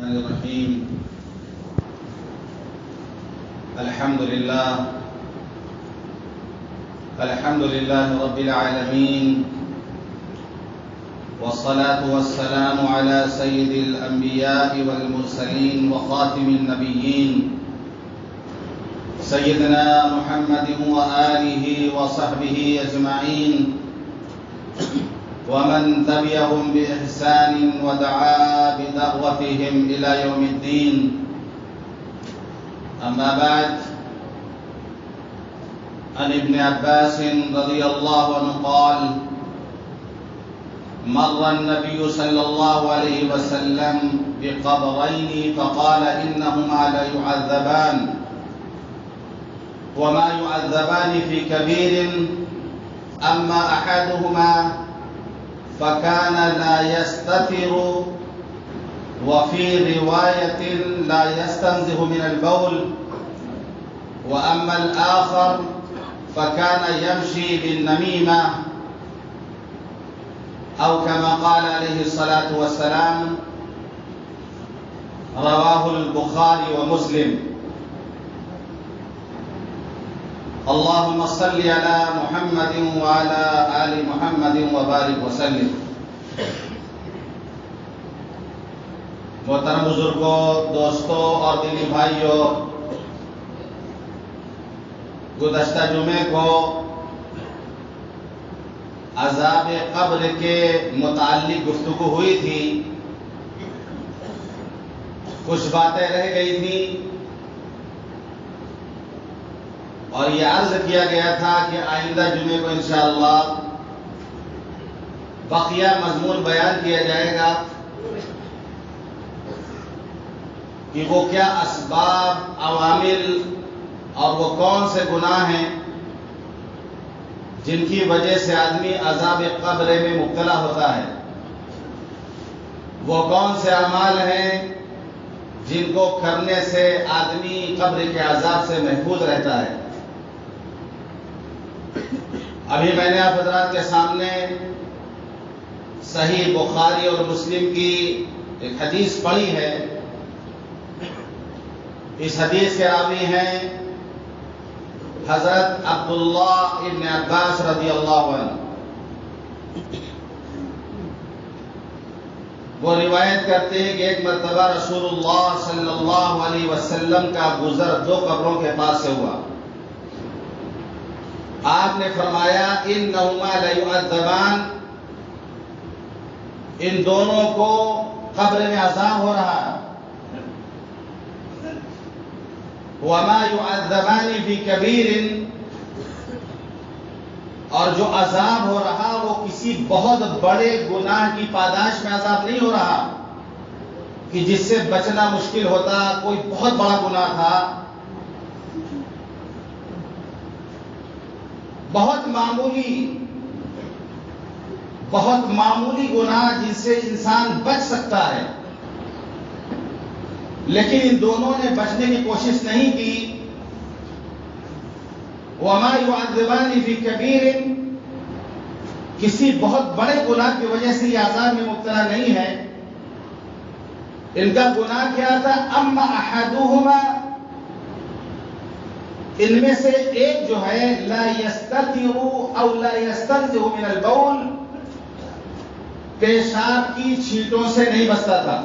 الرحمن الرحيم. الحمد لله رب العالمين، والصلاة والسلام على سيد الأنبياء والمرسلين وخاتم النبيين سيدنا محمد وآله وصحبه أجمعين، ومن تبعهم بإحسان ودعا بدعوتهم إلى يوم الدين. أما بعد، عن ابن عباس رضي الله عنه قال: مر النبي صلى الله عليه وسلم بقبرين فقال: إنهما ليعذبان، وما يعذبان في كبير، أما أحدهما فكان لا يستتر، وفي رواية لا يستنزه من البول، وأما الآخر فكان يمشي بالنميمة، أو كما قال عليه الصلاة والسلام. رواه البخاري ومسلم. اللهم صل على محمد وعلى آل محمد وبارك وسلم. محترم بزرگوں، دوستوں اور دینی بھائیوں، گزشتہ جمعے کو عذاب قبر کے متعلق گفتگو ہوئی تھی. کچھ باتیں رہ گئی تھیں اور یہ عرض کیا گیا تھا کہ آئندہ جمعے کو انشاءاللہ بقیہ مضمون بیان کیا جائے گا کہ وہ کیا اسباب، عوامل اور وہ کون سے گناہ ہیں جن کی وجہ سے آدمی عذاب قبر میں مبتلا ہوتا ہے، وہ کون سے اعمال ہیں جن کو کرنے سے آدمی قبر کے عذاب سے محفوظ رہتا ہے. ابھی میں نے آپ حضرات کے سامنے صحیح بخاری اور مسلم کی ایک حدیث پڑھی ہے. اس حدیث کے راوی ہیں حضرت عبداللہ ابن عباس رضی اللہ عنہ. وہ روایت کرتے ہیں کہ ایک مرتبہ رسول اللہ صلی اللہ علیہ وسلم کا گزر دو قبروں کے پاس سے ہوا. آپ نے فرمایا: انہما لیعذبان، ان دونوں کو قبر میں عذاب ہو رہا ہے. وما يعذبان في كبير، اور جو عذاب ہو رہا وہ کسی بہت بڑے گناہ کی پاداش میں عذاب نہیں ہو رہا کہ جس سے بچنا مشکل ہوتا، کوئی بہت بڑا گناہ تھا. بہت معمولی گناہ جن سے انسان بچ سکتا ہے، لیکن ان دونوں نے بچنے کی کوشش نہیں کی. وما يعذبان في كبير، کسی بہت بڑے گناہ کی وجہ سے یہ عذاب میں مبتلا نہیں ہے. ان کا گناہ کیا تھا؟ اما احدهما، ان میں سے ایک جو ہے لا يستتر او لا يستنزه من البول، پیشاب کی چھینٹوں سے نہیں بچتا تھا.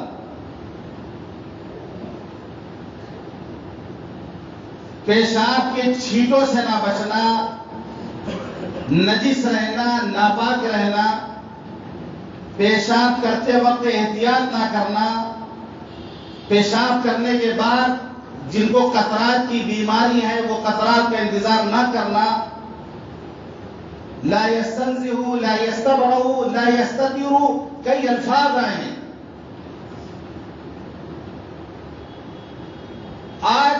پیشاب کے چھینٹوں سے نہ بچنا، نجس رہنا، ناپاک رہنا، پیشاب کرتے وقت احتیاط نہ کرنا، پیشاب کرنے کے بعد جن کو قطرات کی بیماری ہے وہ قطرات کا انتظار نہ کرنا. لا يستنزه، لا يستبرأ، لا يستتر، کئی الفاظ آئے ہیں. آج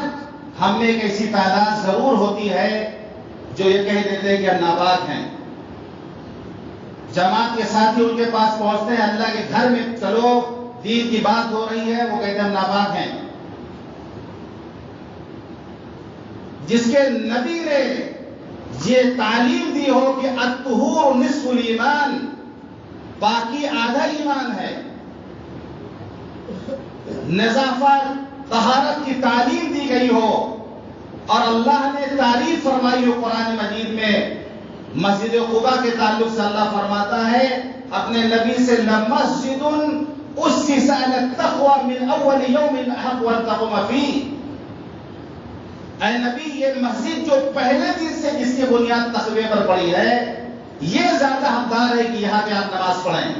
ہم میں ایک ایسی تعداد ضرور ہوتی ہے جو یہ کہہ دیتے ہیں کہ ہم ناپاک ہیں. جماعت کے ساتھی ان کے پاس پہنچتے ہیں، اللہ کے گھر میں چلو دین کی بات ہو رہی ہے، وہ کہتے ہیں ہم ناپاک ہیں. جس کے نبی نے یہ تعلیم دی ہو کہ الطہور نصف الایمان، باقی آدھا ایمان ہے. نظافت طہارت کی تعلیم دی گئی ہو، اور اللہ نے تعریف فرمائی ہو قرآن مجید میں مسجد قباء کے تعلق سے اللہ فرماتا ہے اپنے نبی سے لمسجد اسس علی التقوی من اول یوم احق ان تقوم فیہ، اے نبی یہ مسجد جو پہلے دن سے جس کی بنیاد تقوی پر پڑی ہے یہ زیادہ حقدار ہے کہ یہاں پہ آپ نماز پڑھیں.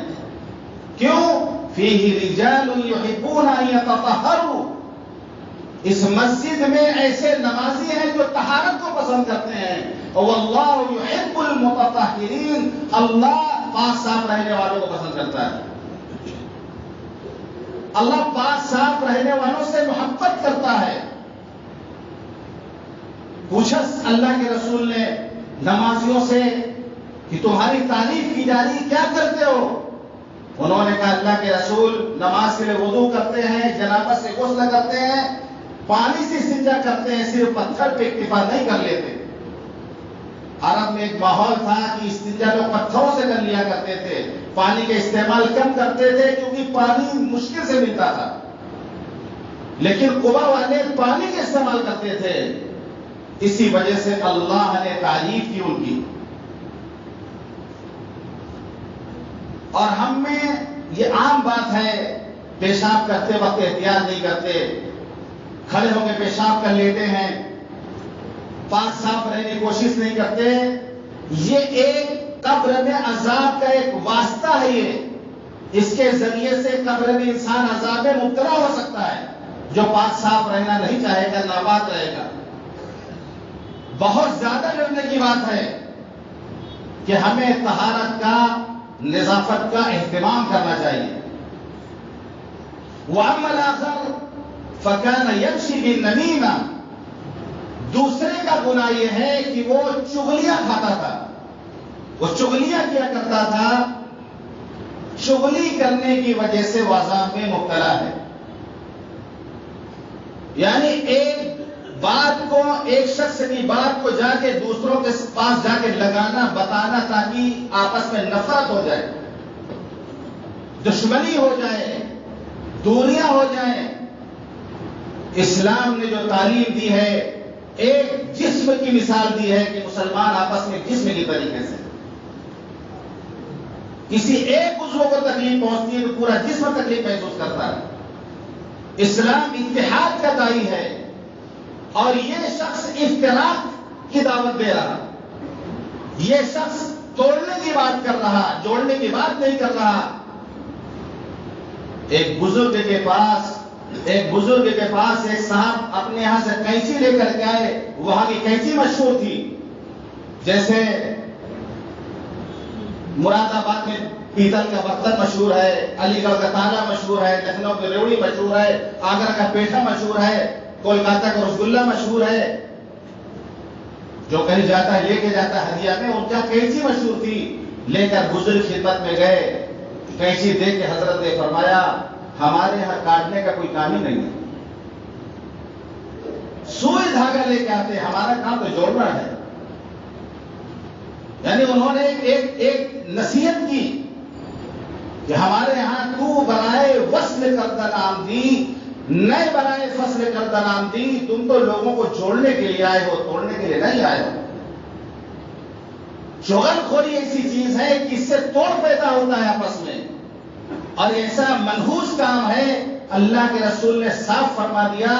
کیوں؟ فیہ رجال یحبون ان یتطہروا، اس مسجد میں ایسے نمازی ہیں جو طہارت کو پسند کرتے ہیں، واللہ یحب المتطہرین، اللہ پاک صاف رہنے والوں کو پسند کرتا ہے. اللہ پاک صاف رہنے والوں سے محبت کرتا ہے. پوچھا اللہ کے رسول نے نمازیوں سے کہ تمہاری تعریف کی جا رہی کیا کرتے ہو؟ انہوں نے کہا اللہ کے رسول نماز کے لیے وضو کرتے ہیں، جنابت سے غسل کرتے ہیں، پانی سے استنجا کرتے ہیں، صرف پتھر پہ اکتفا نہیں کر لیتے. عرب میں ایک ماحول تھا کہ استنجا لوگ پتھروں سے کر لیا کرتے تھے، پانی کا استعمال کم کرتے تھے کیونکہ پانی مشکل سے ملتا تھا. لیکن قباء والے پانی کا استعمال کرتے تھے، اسی وجہ سے اللہ نے تعریف کی ان کی. اور ہم میں یہ عام بات ہے پیشاب کرتے وقت احتیاط نہیں کرتے، کھڑے ہو کے پیشاب کر لیتے ہیں، پاک صاف رہنے کی کوشش نہیں کرتے. یہ ایک قبر میں عذاب کا ایک واسطہ ہے. یہ اس کے ذریعے سے قبر میں انسان عذاب میں مبتلا ہو سکتا ہے. جو پاک صاف رہنا نہیں چاہے گا ناپاک رہے گا. بہت زیادہ ڈرنے کی بات ہے کہ ہمیں طہارت کا، نظافت کا اہتمام کرنا چاہیے. وَأَمَّا الْآخَرُ فَكَانَ يَمْشِي بِالنَّمِيمَةِ، دوسرے کا گناہ یہ ہے کہ وہ چغلیاں کھاتا تھا، وہ چغلیاں کیا کرتا تھا، چغلی کرنے کی وجہ سے وہ عذاب میں مبتلا ہے. یعنی ایک بات کو، ایک شخص کی بات کو جا کے دوسروں کے پاس جا کے لگانا، بتانا تاکہ آپس میں نفرت ہو جائے، دشمنی ہو جائے، دوریاں ہو جائیں. اسلام نے جو تعلیم دی ہے ایک جسم کی مثال دی ہے کہ مسلمان آپس میں جسم کی طریقے سے، کسی ایک عضو کو تکلیف پہنچتی ہے تو پورا جسم تکلیف محسوس کرتا ہے. اسلام اتحاد کا داعی ہے اور یہ شخص افتراق کی دعوت دے رہا، یہ شخص توڑنے کی بات کر رہا، جوڑنے کی بات نہیں کر رہا. ایک بزرگ کے پاس ایک صاحب اپنے یہاں سے قینچی لے کر کے آئے. وہاں کی قینچی مشہور تھی، جیسے مراد آباد میں پیتل کا برتن مشہور ہے، علی گڑھ کا تالا مشہور ہے، لکھنؤ کی ریوڑی مشہور ہے، آگرہ کا پیٹھا مشہور ہے، کولکاتہ کا رسگلہ مشہور ہے. جو کہیں جاتا ہے لے کے جاتا ہے ہدیہ میں. ان کا قینچی مشہور تھی. لے کر بزرگ خدمت میں گئے، قینچی دے کے حضرت نے فرمایا ہمارے یہاں کاٹنے کا کوئی کام ہی نہیں ہے، سوئی دھاگا لے کے آتے، ہمارا کام تو جوڑنا ہے. یعنی انہوں نے ایک نصیحت کی کہ ہمارے یہاں تو برائے وصل کردہ نام دی، نئے برائے فصل کردہ نام دی. تم تو لوگوں کو جوڑنے کے لیے آئے ہو، توڑنے کے لیے نہیں آئے ہو. چغل خوری ایسی چیز ہے کہ اس سے توڑ پیدا ہوتا ہے آپس میں، اور ایسا منحوس کام ہے. اللہ کے رسول نے صاف فرما دیا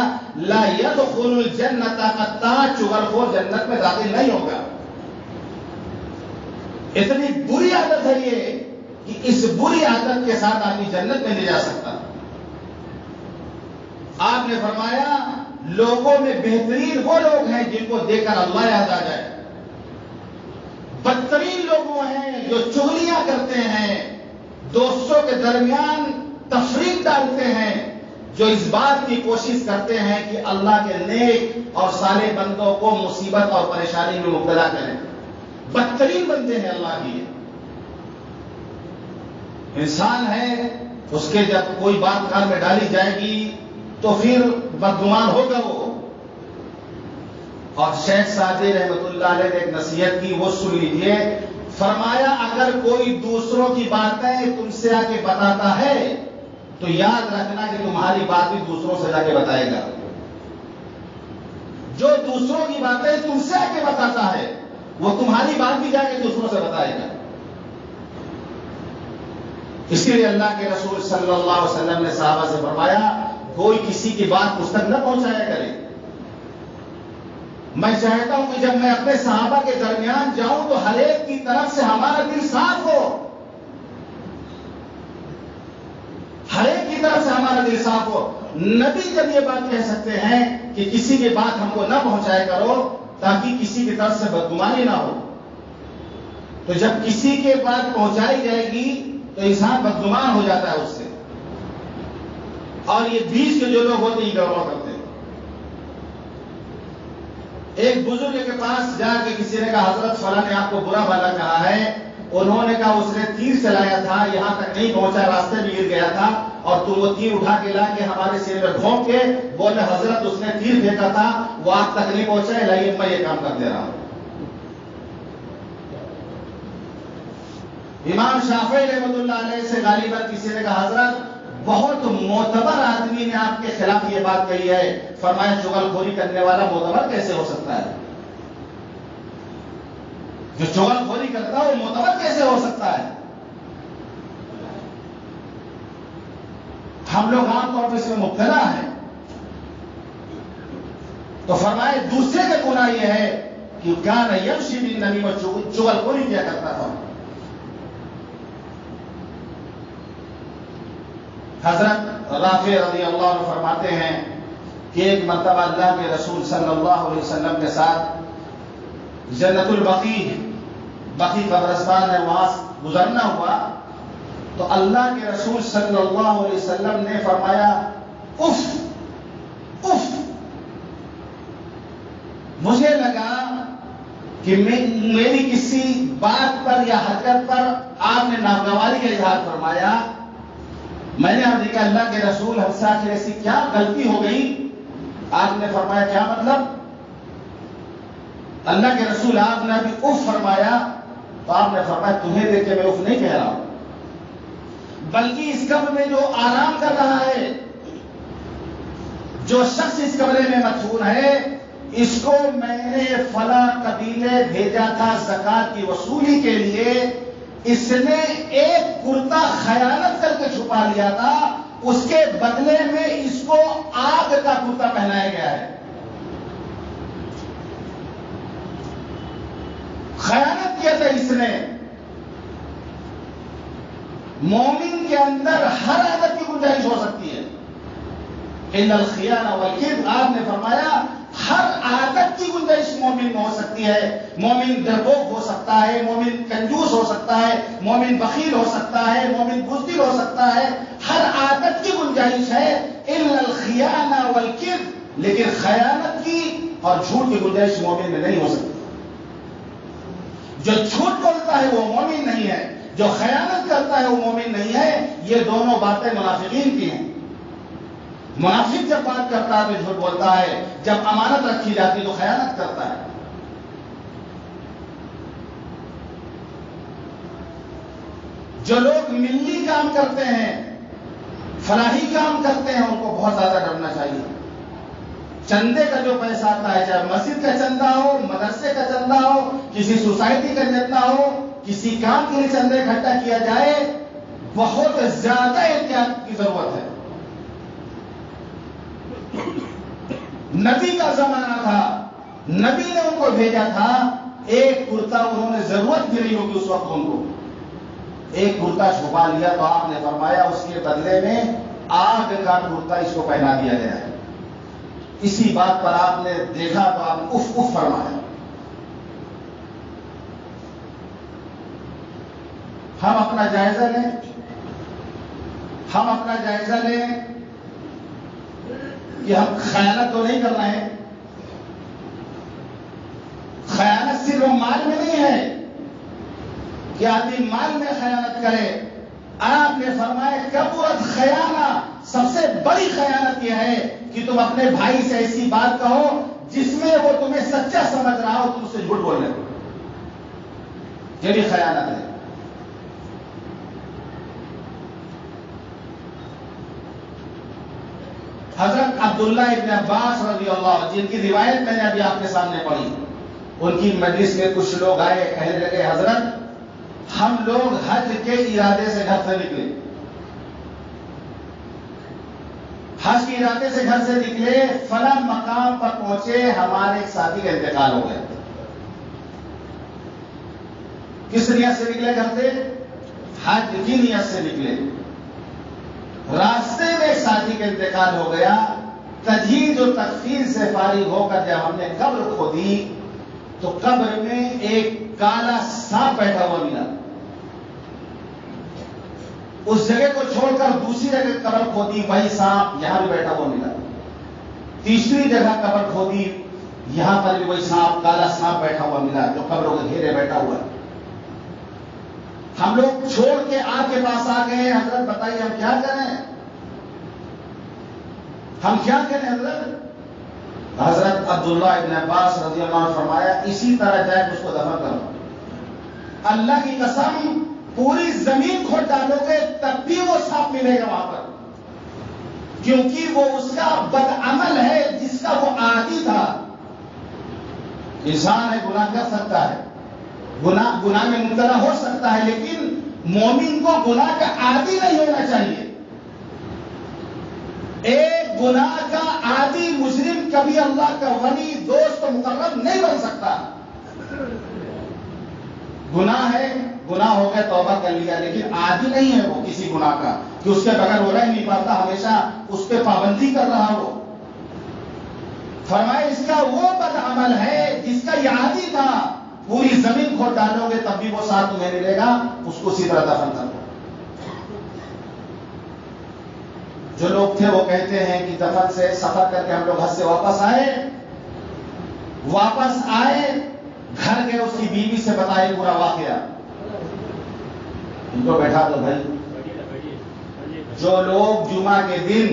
لا يدخل الجنت قطاع، چغل خور جنت میں داخل نہیں ہوگا. اتنی بری عادت ہے یہ کہ اس بری عادت کے ساتھ آدمی جنت میں نہیں جا سکتا. آپ نے فرمایا لوگوں میں بہترین وہ لوگ ہیں جن کو دیکھ کر اللہ یاد آ جائے. بدترین لوگ وہ ہیں جو چغلیاں کرتے ہیں، دوستوں کے درمیان تفریق ڈالتے ہیں، جو اس بات کی کوشش کرتے ہیں کہ اللہ کے نیک اور صالح بندوں کو مصیبت اور پریشانی میں مبتلا کریں. بدترین بندے ہیں اللہ کی. انسان ہے، اس کے جب کوئی بات کان میں ڈالی جائے گی تو پھر بدگمان ہوگا وہ. اور شیخ سعدی رحمۃ اللہ علیہ نے ایک نصیحت کی، وہ سن لیجئے. فرمایا اگر کوئی دوسروں کی باتیں تم سے آ کے بتاتا ہے تو یاد رکھنا کہ تمہاری بات بھی دوسروں سے جا کے بتائے گا. جو دوسروں کی باتیں تم سے آ کے بتاتا ہے وہ تمہاری بات بھی جا کے دوسروں سے بتائے گا. اسی لیے اللہ کے رسول صلی اللہ علیہ وسلم نے صحابہ سے فرمایا کوئی کسی کی بات مجھ تک نہ پہنچایا کرے. میں چاہتا ہوں کہ جب میں اپنے صحابہ کے درمیان جاؤں تو ہر ایک کی طرف سے ہمارا دل صاف ہو. ہر ایک کی طرف سے ہمارا دل صاف ہو. نبی جب یہ بات کہہ سکتے ہیں کہ کسی کی بات ہم کو نہ پہنچایا کرو تاکہ کسی کی طرف سے بدگمانی نہ ہو. تو جب کسی کے بات پہنچائی جائے گی تو انسان بدگمان ہو جاتا ہے اس سے. اور یہ بیچ کے جو لوگ ہوتے ہیں گڑبڑ کرتے ہیں. ایک بزرگ کے پاس جا کے کسی نے کہا حضرت فلاں نے آپ کو برا بھلا کہا ہے. انہوں نے کہا اس نے تیر چلایا تھا یہاں تک نہیں پہنچا راستے میں گر گیا تھا اور تو وہ تیر اٹھا کے لا کے ہمارے سر میں گھونپ کے بولے حضرت اس نے تیر پھینکا تھا وہ آپ تک نہیں پہنچا لائیے میں یہ کام کر دے رہا ہوں. امام شافعی رحمۃ اللہ علیہ سے غالباً کسی نے کہا حضرت بہت معتبر آدمی نے آپ کے خلاف یہ بات کہی ہے. فرمایا چغلخوری کرنے والا معتبر کیسے ہو سکتا ہے؟ جو چغلخوری کرتا ہے وہ معتبر کیسے ہو سکتا ہے؟ ہم لوگ عام طور پر اس میں مبتلا ہیں. تو فرمائے دوسرے کا گناہ یہ ہے کہ کان یمشی بالنمیم میں چغلخوری کیا کرتا تھا. حضرت رافع رضی اللہ عنہ فرماتے ہیں کہ ایک مرتبہ اللہ کے رسول صلی اللہ علیہ وسلم کے ساتھ جنت بقیع قبرستان ہے وہاں گزرنا ہوا تو اللہ کے رسول صلی اللہ علیہ وسلم نے فرمایا اف اف. مجھے لگا کہ میری کسی بات پر یا حرکت پر آپ نے ناگواری کا اظہار فرمایا. میں نے آپ دیکھا اللہ کے رسول ہم سے آخر ایسی کیا غلطی ہو گئی؟ آپ نے فرمایا کیا مطلب؟ اللہ کے رسول آپ نے ابھی اف فرمایا تو آپ نے فرمایا تمہیں دیکھ کے میں اف نہیں کہہ رہا ہوں بلکہ اس قبر میں جو آرام کر رہا ہے جو شخص اس کمرے میں مدفون ہے اس کو میں نے فلاں قبیلے بھیجا تھا زکات کی وصولی کے لیے. اس نے ایک کرتا خیانت کر کے چھپا لیا تھا اس کے بدلے میں اس کو آگ کا کرتا پہنایا گیا ہے. خیانت کیا تھا اس نے. مومن کے اندر ہر عادت کی گنجائش ہو سکتی ہے الا الخیانہ والکذب. آپ نے فرمایا ہر عادت کی گنجائش مومن میں ہو سکتی ہے. مومن ڈرپوک ہو سکتا ہے, مومن کنجوس ہو سکتا ہے, مومن بخیل ہو سکتا ہے, مومن بزدل ہو سکتا ہے. ہر عادت کی گنجائش ہے الا الخیانہ والکذب. لیکن خیانت کی اور جھوٹ کی گنجائش مومن میں نہیں ہو سکتی. جو جھوٹ بولتا ہے وہ مومن نہیں ہے, جو خیانت کرتا ہے وہ مومن نہیں ہے. یہ دونوں باتیں منافقین کی ہیں. منافق جب بات کرتا ہے تو جھوٹ بولتا ہے, جب امانت رکھی جاتی تو خیانت کرتا ہے. جو لوگ ملی کام کرتے ہیں فلاحی کام کرتے ہیں ان کو بہت زیادہ ڈرنا چاہیے. چندے کا جو پیسہ آتا ہے چاہے مسجد کا چندہ ہو, مدرسے کا چندہ ہو, کسی سوسائٹی کا چندہ ہو, کسی کام کے لیے چندے اکٹھا کیا جائے بہت زیادہ احتیاط کی ضرورت ہے. نبی کا زمانہ تھا, نبی نے ان کو بھیجا تھا. ایک کرتا انہوں نے ضرورت بھی نہیں ہوگی اس وقت ان کو, ایک کرتا چھپا لیا تو آپ نے فرمایا اس کے بدلے میں آگ کا کرتا اس کو پہنا دیا گیا ہے. اسی بات پر آپ نے دیکھا تو آپ نے اف اف فرمایا. ہم اپنا جائزہ لیں, ہم اپنا جائزہ لیں کہ ہم خیانت تو نہیں کر رہے ہیں. خیانت صرف مال میں نہیں ہے کہ آدمی مال میں خیانت کرے. آپ نے فرمایا کبرت خیانہ, سب سے بڑی خیانت یہ ہے کہ تم اپنے بھائی سے ایسی بات کہو جس میں وہ تمہیں سچا سمجھ رہا ہو, تم اس سے جھوٹ بول رہے ہو. یہ بھی خیانت ہے. حضرت عبداللہ ابن عباس رضی اللہ عنہ، جن کی روایت میں نے ابھی آپ کے سامنے پڑھی، ان کی مجلس میں کچھ لوگ آئے، کہنے لگے حضرت ہم لوگ حج کے ارادے سے گھر سے نکلے، حج کے ارادے سے گھر سے نکلے، فلاں مقام پر پہنچے، ہمارے ایک ساتھی کا انتقال ہو گیا۔ کس نیت سے نکلے گھر سے؟ حج کی نیت سے نکلے، راستے میں ایک ساتھی کا انتقال ہو گیا، تجہیز و تکفین سے فارغ ہو کر جب ہم نے قبر کھودی تو قبر میں ایک کالا سانپ بیٹھا ہوا ملا۔ اس جگہ کو چھوڑ کر دوسری جگہ قبر کھودی، وہی سانپ یہاں بھی بیٹھا ہوا ملا۔ تیسری جگہ قبر کھودی، یہاں پر بھی وہی سانپ، کالا سانپ بیٹھا ہوا ملا جو قبروں کے گھیرے بیٹھا ہوا ہے۔ ہم لوگ چھوڑ کے آپ کے پاس آ گئے، حضرت بتائیے ہم کیا کریں، ہم کیا کریں حضرت؟ حضرت عبداللہ ابن عباس رضی اللہ عنہ فرمایا اسی طرح جائے اس کو دفن کرو، اللہ کی قسم پوری زمین کھود ڈالو گے تب بھی وہ سانپ ملے گا وہاں پر، کیونکہ وہ اس کا بدعمل ہے جس کا وہ عادی تھا۔ انسان ہے گناہ کر سکتا ہے، گناہ میں مبتلا ہو سکتا ہے، لیکن مومن کو گناہ کا عادی نہیں ہونا چاہیے۔ ایک گناہ کا عادی مجرم کبھی اللہ کا ولی، دوست و مقرب نہیں بن سکتا۔ گناہ ہے، گناہ ہو گیا توبہ کر لیا، لیکن عادی نہیں ہے وہ کسی گناہ کا کہ اس کے بغیر وہ رہ نہیں پاتا، ہمیشہ اس پہ پابندی کر رہا ہو۔ فرمائے اس کا وہ بدعمل ہے جس کا یہ عادی تھا، پوری زمین کھود ڈالو گے تب بھی وہ ساتھ تمہیں ملے گا، اس کو اسی طرح دفن کر دو۔ جو لوگ تھے وہ کہتے ہیں کہ دفن سے سفر کر کے ہم لوگ حج سے واپس آئے، گھر گئے، اس کی بیوی سے بتائے پورا واقعہ۔ ان کو بیٹھا دو بھائی، جو لوگ جمعہ کے دن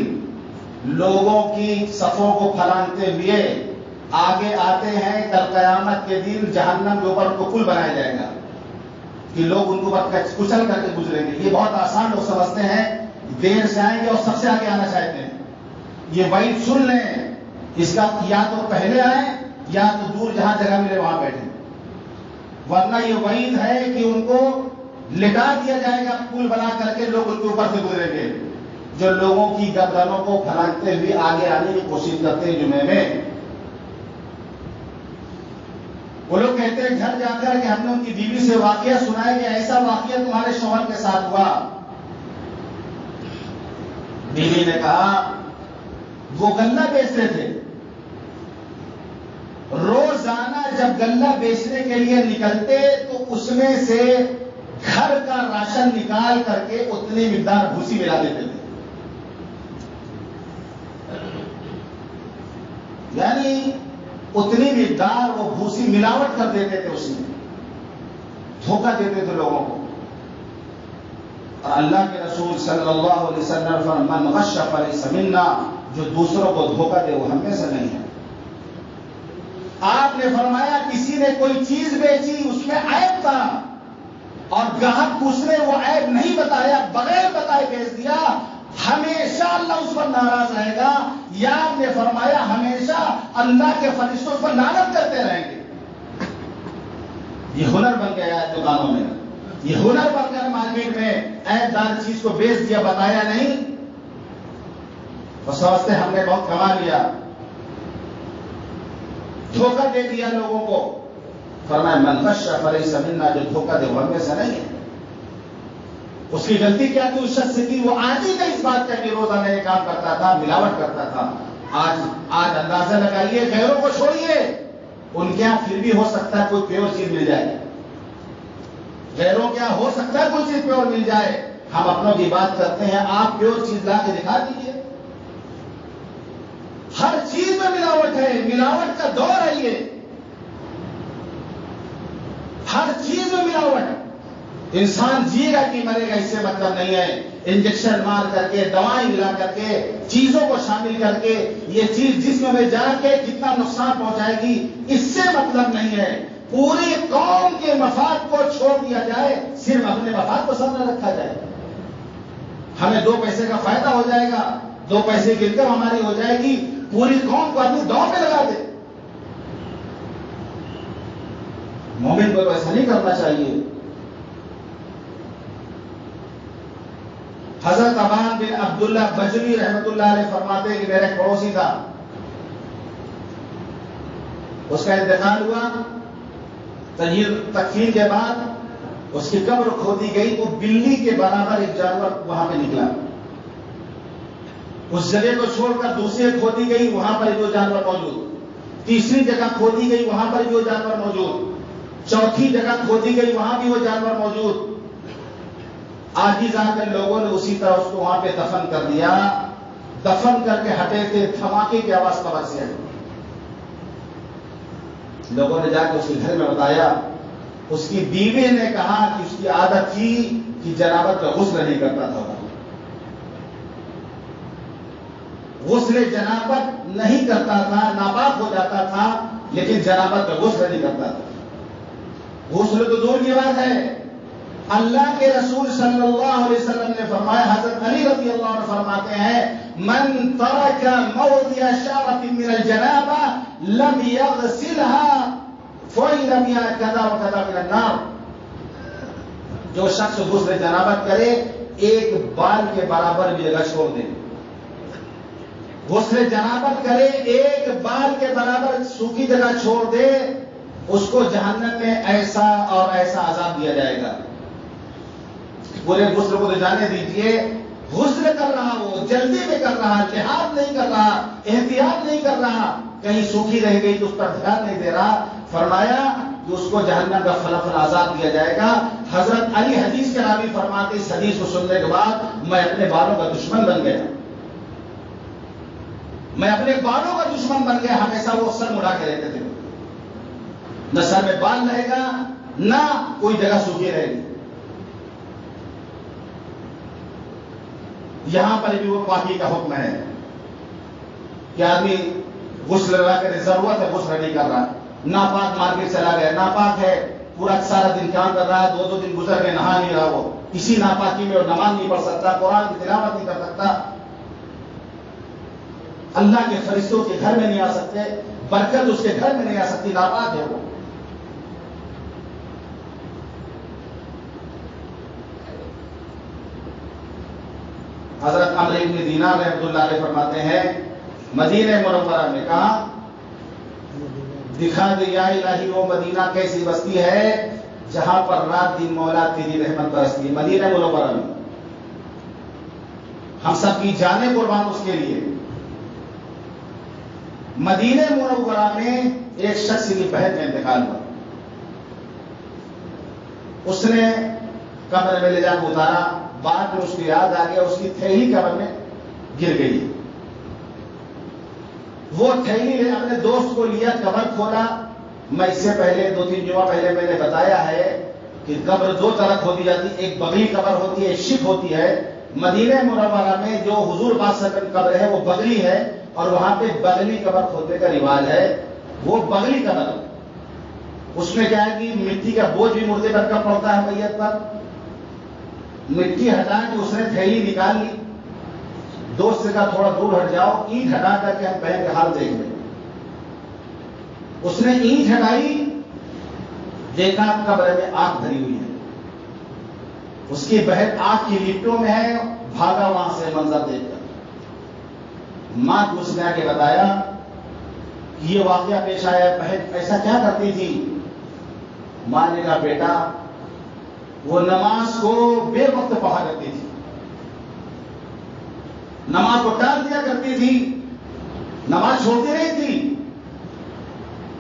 لوگوں کی صفوں کو پھلانگتے ہوئے آگے آتے ہیں، کل قیامت کے دن جہنم کے اوپر ان کو پل بنایا جائے گا کہ لوگ ان کو کچل کر کے گزریں گے۔ یہ بہت آسان لوگ سمجھتے ہیں، دیر سے آئیں گے اور سب سے آگے آنا چاہتے ہیں۔ یہ وعید سن لیں، اس کا یا تو پہلے آئیں یا تو دور جہاں جگہ ملے وہاں بیٹھیں، ورنہ یہ وعید ہے کہ ان کو لٹا دیا جائے گا پل بنا کر کے، لوگ ان کے اوپر سے گزریں گے جو لوگوں کی گردنوں کو پھلانگتے ہوئے آگے آنے کی کوشش کرتے ہیں جمعے میں۔ وہ لوگ کہتے ہیں گھر جا کر کہ ہم نے ان کی بیوی سے واقعہ سنا ہے کہ ایسا واقعہ تمہارے شوہر کے ساتھ ہوا۔ بیوی نے کہا وہ غلہ بیچتے تھے، روزانہ جب غلہ بیچنے کے لیے نکلتے تو اس میں سے گھر کا راشن نکال کر کے اتنی مقدار بھوسی ملا دیتے تھے، یعنی اتنی مقدار وہ بھوسی ملاوٹ کر دیتے تھے، اس میں دھوکہ دیتے تھے لوگوں کو۔ اور اللہ کے رسول صلی اللہ علیہ وسلم فرمایا من غش فلیس منا، جو دوسروں کو دھوکہ دے وہ ہم میں سے نہیں ہے۔ آپ نے فرمایا کسی نے کوئی چیز بیچی، اس میں عیب تھا اور گاہک کو اس نے وہ عیب نہیں بتایا، بغیر بتائے بیچ دیا، ہمیشہ اللہ اس پر ناراض رہے گا، یا آپ نے فرمایا ہمیشہ اللہ کے فرشتوں اس پر لعنت کرتے رہیں گے۔ یہ ہنر بن گیا ہے دکانوں میں، یہ ہنر بن کر مارکیٹ میں عیب دار چیز کو بیچ دیا، بتایا نہیں، وہ سمجھتے ہم نے بہت کما لیا، دھوکہ دے دیا لوگوں کو۔ فرمایا من غش فلیس منا، جو دھوکہ دے وہ ہم میں سے نہیں ہے۔ اس کی غلطی کیا تھی اس شخص سے کی؟ وہ آج ہی کا اس بات کا کہ روزانہ یہ کام کرتا تھا، ملاوٹ کرتا تھا۔ آج اندازہ لگائیے، غیروں کو چھوڑیے، ان کے یہاں پھر بھی ہو سکتا ہے کوئی پیور چیز مل جائے، غیروں کے یہاں ہو سکتا ہے کوئی چیز پیور مل جائے، ہم اپنوں کی بات کرتے ہیں، آپ پیور چیز لا کے دکھا دیجیے۔ ہر چیز میں ملاوٹ ہے، ملاوٹ کا دور ہے یہ، ہر چیز میں ملاوٹ۔ انسان جیے گا کہ مرے گا اس سے مطلب نہیں ہے، انجیکشن مار کر کے، دوائیں ملا کر کے، چیزوں کو شامل کر کے یہ چیز جسم میں جا کے کتنا نقصان پہنچائے گی اس سے مطلب نہیں ہے۔ پوری قوم کے مفاد کو چھوڑ دیا جائے، صرف اپنے مفاد کو سامنے رکھا جائے، ہمیں 2 پیسے کا فائدہ ہو جائے گا، 2 پیسے کی انکم ہماری ہو جائے گی، پوری قوم کو آدمی داؤں پہ لگا دے. مومن کو تو ایسا نہیں کرنا چاہیے. حضرت ابان بن عبداللہ بجلی رحمت اللہ علیہ فرماتے ہیں کہ میرا ایک پڑوسی تھا، اس کا انتقال ہوا، تکفین کے بعد اس کی قبر کھودی گئی، تو بلی کے برابر ایک جانور وہاں پہ نکلا. اس جگہ کو چھوڑ کر دوسری کھودی گئی، وہاں پر جو جانور موجود. تیسری جگہ کھودی گئی، وہاں پر جو جانور موجود. چوتھی جگہ کھودی گئی، وہاں بھی وہ جانور موجود. آج ہی جا کر لوگوں نے اسی طرح اس کو وہاں پہ دفن کر دیا. دفن کر کے ہٹے تھے، دھماکے کی آواز قبر سے آئی. لوگوں نے جا کے اس کے گھر میں بتایا. اس کی بیوی نے کہا کہ اس کی عادت تھی کہ جنابت کا غسل نہیں کرتا تھا. غسل جنابت نہیں کرتا تھا، ناپاک ہو جاتا تھا، لیکن جنابت کا غسل نہیں کرتا تھا. غسل تو دور کی بات ہے. اللہ کے رسول صلی اللہ علیہ وسلم نے فرمایا، حضرت علی رضی اللہ عنہ فرماتے ہیں، من ترک موضع شعرۃ من الجنابہ لم یغسلها فإن لم یأت کذا وکذا من النار. جو شخص غسل جنابت کرے، ایک بال کے برابر بھی جگہ چھوڑ دے. غسل جنابت کرے، ایک بال کے برابر سوکھی جگہ چھوڑ دے، اس کو جہنم میں ایسا اور ایسا عذاب دیا جائے گا. پورے غسل کو تو جانے دیجئے، غسل کر رہا، وہ جلدی میں کر رہا، جہاد نہیں کر رہا، احتیاط نہیں کر رہا، کہیں سوکھی رہ گئی تو اس پر دھیان نہیں دے رہا. فرمایا کہ اس کو جہنم کا فلفل عذاب دیا جائے گا. حضرت علی حدیث کے راوی فرماتے، اس حدیث کو سننے کے بعد میں اپنے بالوں کا دشمن بن گیا. میں اپنے بالوں کا دشمن بن گیا. ہمیشہ وہ سر مڑا کے رہتے تھے، نہ سر میں بال رہے گا، نہ کوئی جگہ سوکھی رہے گی. یہاں پر بھی وہ پاکی کا حکم ہے کہ آدمی غسل لگا کر ضرورت ہے غسل نہیں کر رہا. ناپاک مارکیٹ چلا گیا، ناپاک ہے، پورا سارا دن کام کر رہا ہے، 2 دن گزر گئے، نہا نہیں رہا. وہ کسی ناپاکی میں نماز نہیں پڑھ سکتا، قرآن کی تلاوت نہیں کر سکتا، اللہ کے فرشتوں کے گھر میں نہیں آ سکتے، برکت اس کے گھر میں نہیں آ سکتی، ناپاک ہے وہ. حضرت عمرو بن دینار رحمۃ اللہ علیہ فرماتے ہیں، مدینہ منورہ میں کہا، دکھا دے یا الہی وہ مدینہ کیسی بستی ہے جہاں پر رات دن مولا تیری رحمت برستی ہے. مدینہ منورہ میں ہم سب کی جانیں قربان اس کے لیے. مدینہ منورہ میں ایک شخص کی بہن کا انتقال ہوا. اس نے قبر میں لے جا کے اتارا. بعد میں اس کو یاد آ گیا اس کی تھیلی قبر میں گر گئی. وہ تھیلی اپنے دوست کو لیا، قبر کھولا. میں اس سے پہلے 2-3 جمعہ پہلے میں نے بتایا ہے کہ قبر 2 طرح کھودی جاتی، ایک بغلی قبر ہوتی ہے، ایک شق ہوتی ہے. مدینہ منورہ میں جو حضور پاک صلی اللہ علیہ وسلم قبر ہے وہ بغلی ہے، اور وہاں پہ بغلی قبر کھودنے کا رواج ہے. وہ بغلی قبر، اس میں کیا ہے کہ مٹی کا بوجھ بھی مردے پر کم پڑتا ہے میت پر. مٹی ہٹا کے اس نے تھیلی نکال لی. دوست سے کہا تھوڑا دور ہٹ جاؤ، اینٹ ہٹا کر کے ہم بہن کا حال دیکھ لیں. اس نے اینٹ ہٹائی، دیکھا قبر میں آگ بھری ہوئی ہے. اس کی بہن آگ کی لپٹوں میں ہے، بھاگا وہاں سے منظر دیکھ کر. ماں کو اس نے آ کے بتایا کہ یہ واقعہ پیش آیا، بہن ایسا کیا کرتی تھی؟ ماں نے کہا بیٹا وہ نماز کو بے وقت پڑھا کرتی تھی، نماز کو ٹال دیا کرتی تھی، نماز چھوڑتی نہیں تھی،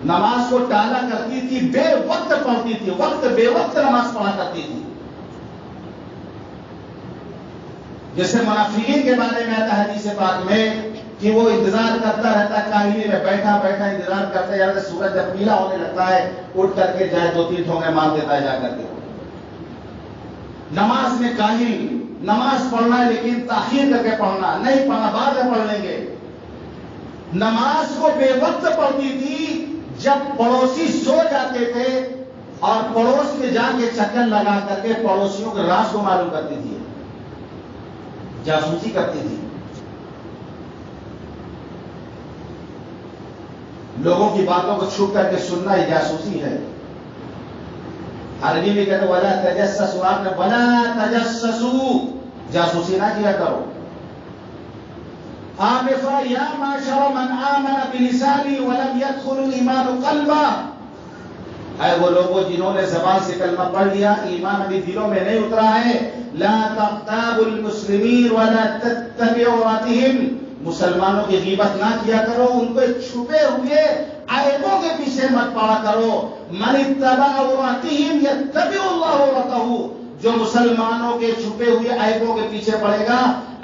نماز کو ٹالا کرتی تھی، بے وقت پڑھتی تھی، وقت بے وقت نماز پڑھا کرتی تھی. جیسے منافقین کے بارے میں آتا ہے حدیث پاک میں کہ وہ انتظار کرتا رہتا ہے، کاہلی میں بیٹھا بیٹھا انتظار کرتا ہے، یعنی سورج جب پیلا ہونے لگتا ہے اٹھ کر کے جائے 2-3 ٹھونگے مار دیتا ہے جا کر کے. نماز میں کاہل، نماز پڑھنا ہے لیکن تاخیر کر کے پڑھنا، نہیں پڑھنا بعد میں پڑھ لیں گے. نماز کو بے وقت پڑھتی تھی. جب پڑوسی سو جاتے تھے اور پڑوس میں جا کے چکر لگا کر کے پڑوسیوں کے راز کو معلوم کرتی تھی، جاسوسی کرتی تھی. لوگوں کی باتوں کو چھپ کر کے سننا یہ جاسوسی ہے. عربی میں کہتے ولا تجسسوا، آپ نے ولا تجسسوا، جاسوسی نہ کیا کرو. آنفا یا معشر من آمن بلسانی ولم يدخل الایمان قلبا، اے وہ لوگوں جنہوں نے زبان سے کلمہ پڑھ لیا ایمان ابھی دلوں میں نہیں اترا ہے. لا تغتابوا المسلمین ولا تتبعوا عوراتهم، مسلمانوں کی غیبت نہ کیا کرو، ان کو چھپے ہوئے عیبوں کے پیچھے مت پڑا کرو. من اتبع عوراتهم يتبع الله عورته، جو مسلمانوں کے چھپے ہوئے عیبوں کے پیچھے پڑے گا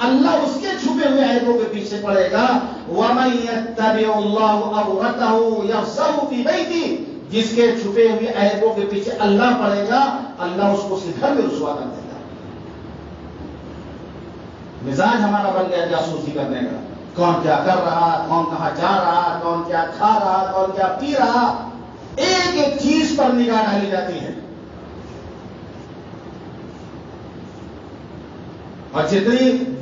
اللہ اس کے چھپے ہوئے عیبوں کے پیچھے پڑے گا. ومن يتبع الله عورته يفزع في بيته، جس کے چھپے ہوئے عیبوں کے پیچھے اللہ پڑے گا اللہ اس کو اس کے گھر میں رسوا کر دے گا. مزاج ہمارا بن گیا جاسوسی کرنے کا، کون کیا کر رہا، کون کہاں جا رہا، کون کیا کھا رہا، کون کیا پی رہا، ایک ایک چیز پر نگاہ ڈالی جاتی ہے. اور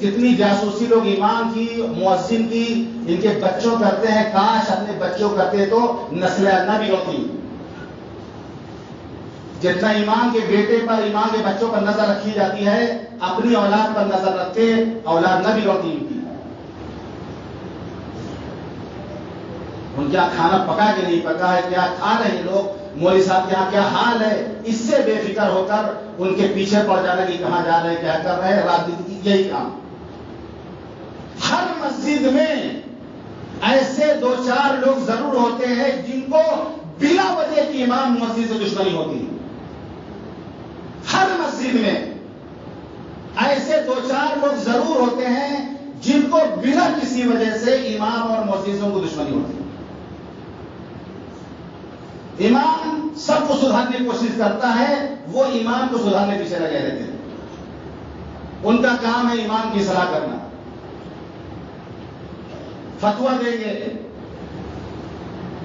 جتنی جاسوسی لوگ امام کی، مؤذن کی، ان کے بچوں کرتے ہیں، کاش اپنے بچوں کرتے تو نسلیں نہ بھی ہوتی. جتنا امام کے بیٹے پر، امام کے بچوں پر نظر رکھی جاتی ہے، اپنی اولاد پر نظر رکھتے اولاد نہ بھی ہوتی ان کی. ان کیا کھانا پکا کہ نہیں پکا ہے، کیا کھا رہے ہیں لوگ، مولوی صاحب کے یہاں کیا حال ہے، اس سے بے فکر ہو کر ان کے پیچھے پڑ جانا کہ کہاں جا رہے ہیں، کیا کر رہے ہیں، رات دن یہی کام. ہر مسجد میں ایسے دو چار لوگ ضرور ہوتے ہیں جن کو بلا وجہ کی امام مسجد سے دشمنی ہوتی ہے. ہر مسجد میں ایسے دو چار لوگ ضرور ہوتے ہیں جن کو بلا کسی وجہ سے امام اور مؤذنوں کو دشمنی ہوتی ہے. امام سب کو سدھارنے کی کوشش کرتا ہے، وہ امام کو سدھارنے پیچھے لگے رہتے ہیں. ان کا کام ہے امام کی صلاح کرنا، فتویٰ دیں گے.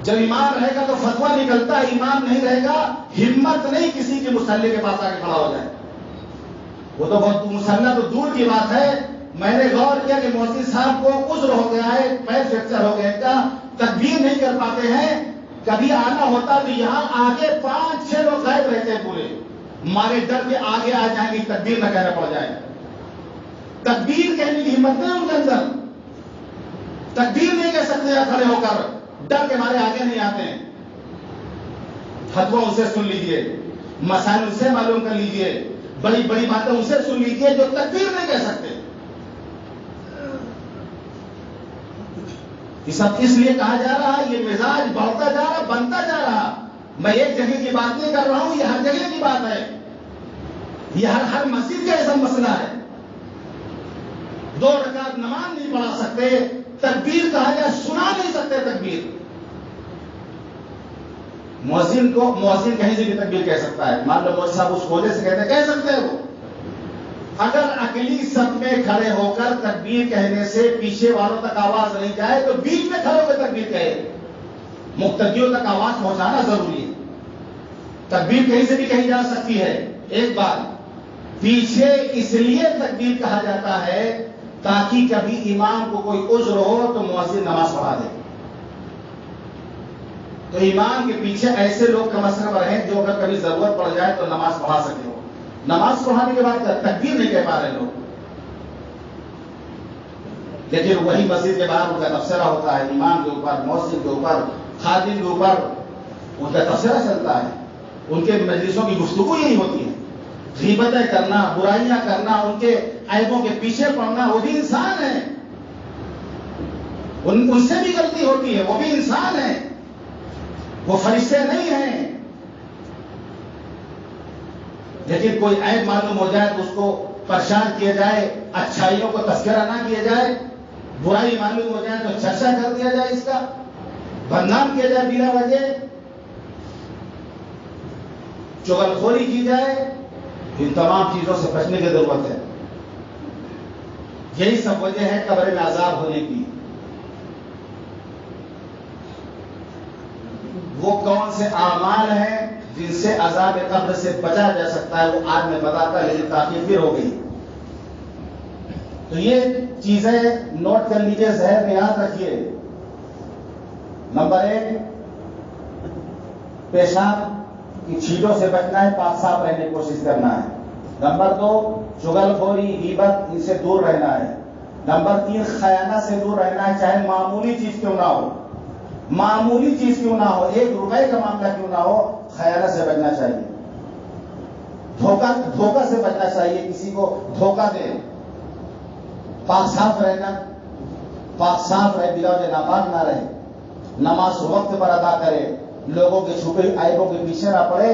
جب امام رہے گا تو فتویٰ نکلتا ہے، امام نہیں رہے گا ہمت نہیں کسی کے مصلی کے پاس آ کے کھڑا ہو جائے. وہ تو بہت مصلی تو دور کی بات ہے. میں نے غور کیا کہ مؤذن صاحب کو عذر ہو گیا ہے، پیر فریکچر ہو گیا کا، تکبیر نہیں کر پاتے ہیں. کبھی آنا ہوتا تو یہاں آگے 5-6 لوگ غائب رہتے ہیں پورے، مارے ڈر کے آگے آ جائیں گے، تکبیر نہ کہنا پڑ جائے. تکبیر کہنے کی ہمت نہیں ان کے اندر، تکبیر نہیں کہہ سکتے کھڑے ہو کر، ڈر کے مارے آگے نہیں آتے ہیں. فتویٰ ان سے سن لیجئے، مسائل ان سے معلوم کر لیجئے، بڑی بڑی باتیں ان سے سن لیجئے جو تکبیر نہیں کہہ سکتے. یہ سب اس لیے کہا جا رہا ہے، یہ مزاج بڑھتا جا رہا، بنتا جا رہا. میں ایک جگہ کی بات نہیں کر رہا ہوں، یہ ہر جگہ کی بات ہے. یہ ہر مسجد کا ایسا مسئلہ ہے. 2 رکعت نماز نہیں پڑھا سکتے، تکبیر کہا جائے سنا نہیں سکتے تکبیر. مؤذن کہیں سے بھی تکبیر کہہ سکتا ہے. مان لو مولوی صاحب اس کھولے سے کہتے ہیں، کہہ سکتے ہیں وہ. اگر اگلی صف میں کھڑے ہو کر تکبیر کہنے سے پیچھے والوں تک آواز نہیں جائے تو بیچ میں کھڑے ہو کر تکبیر کہے. مقتدیوں تک آواز پہنچانا ضروری ہے. تکبیر کہیں سے بھی کہی جا سکتی ہے. ایک بات، پیچھے اس لیے تکبیر کہا جاتا ہے تاکہ کبھی امام کو کوئی عذر ہو تو مؤذن نماز پڑھا دے. تو امام کے پیچھے ایسے لوگ کم از کم رہیں جو اگر کبھی ضرورت پڑ جائے تو نماز پڑھا سکے. ہو نماز پڑھانے کے بعد تکبیر نہیں کہہ پا رہے لوگ. لیکن وہی مسجد کے باہر ان کا تبصرہ ہوتا ہے، امام کے اوپر، مؤذن کے اوپر، خادم کے اوپر ان کا تبصرہ چلتا ہے. ان کے مجلسوں کی گفتگو یہی ہوتی ہے، غیبتیں کرنا، برائیاں کرنا، ان کے عیبوں کے پیچھے پڑنا. وہ بھی انسان ہے، ان سے بھی غلطی ہوتی ہے، وہ بھی انسان ہے، وہ فرشتے نہیں ہیں. لیکن کوئی عیب معلوم ہو جائے تو اس کو پریشان کیا جائے، اچھائیوں کو تذکرہ نہ کیا جائے. برائی معلوم ہو جائے تو چرچا کر دیا جائے، اس کا بدنام کیا جائے بلا وجہ، چغلخوری کی جائے. ان تمام چیزوں سے بچنے کی ضرورت ہے. یہی سب وجہ ہے قبر میں عذاب ہونے کی. وہ کون سے اعمال ہیں جن سے عذاب قبر سے بچا جا سکتا ہے، وہ آج میں بتاتا، لیکن تاخیر پھر ہو گئی. تو یہ چیزیں نوٹ کر لیجیے، ذہن میں یاد رکھیے. نمبر 1 پیشاب کی چھینٹوں سے بچنا ہے، پاک صاف رہنے کی کوشش کرنا ہے۔ نمبر 2 چغل خوری، غیبت، ان سے دور رہنا ہے۔ نمبر 3 خیانت سے دور رہنا ہے، چاہے معمولی چیز کیوں نہ ہو، معمولی چیز کیوں نہ ہو، 1 روپے کا معاملہ کیوں نہ ہو، خیانت سے بچنا چاہیے، دھوکہ سے بچنا چاہیے، کسی کو دھوکہ دے۔ پاک صاف رہنا، پاک صاف رہے، بلا وجہ ناپاک نہ رہے، نماز وقت پر ادا کرے، لوگوں کے چھپے عیبوں کے پیچھے نہ پڑے۔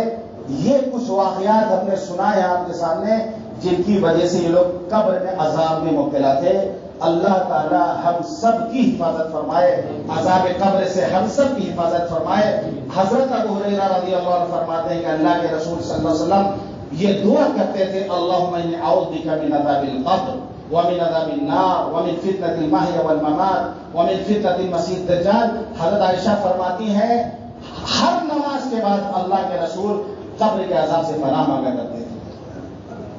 یہ کچھ واقعات ہم نے سنا ہے آپ کے سامنے، جن کی وجہ سے یہ لوگ قبر میں عذاب میں مبتلا تھے۔ اللہ تعالی ہم سب کی حفاظت فرمائے، عذاب قبر سے ہم سب کی حفاظت فرمائے۔ حضرت ابو ہریرہ رضی اللہ عنہ فرماتے ہیں کہ اللہ کے رسول صلی اللہ علیہ وسلم یہ دعا کرتے تھے، اللہم انی اعوذ بک من عذاب القبر ومن عذاب النار ومن فتنة المحیا والممات ومن فتنة المسیح الدجال۔ حضرت عائشہ فرماتی ہیں ہر نماز کے بعد اللہ کے رسول قبر کے عذاب سے پناہ مانگا کرتے تھے،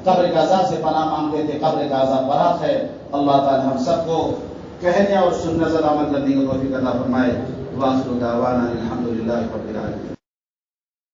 قبر کے عذاب سے پناہ مانگتے تھے، قبر کا عذاب برحق ہے۔ اللہ تعالی ہم سب کو کہنے اور سننے سے عمل کرنے کی توفیق عطا فرمائے۔ وآخر دعوانا الحمدللہ رب العالمین۔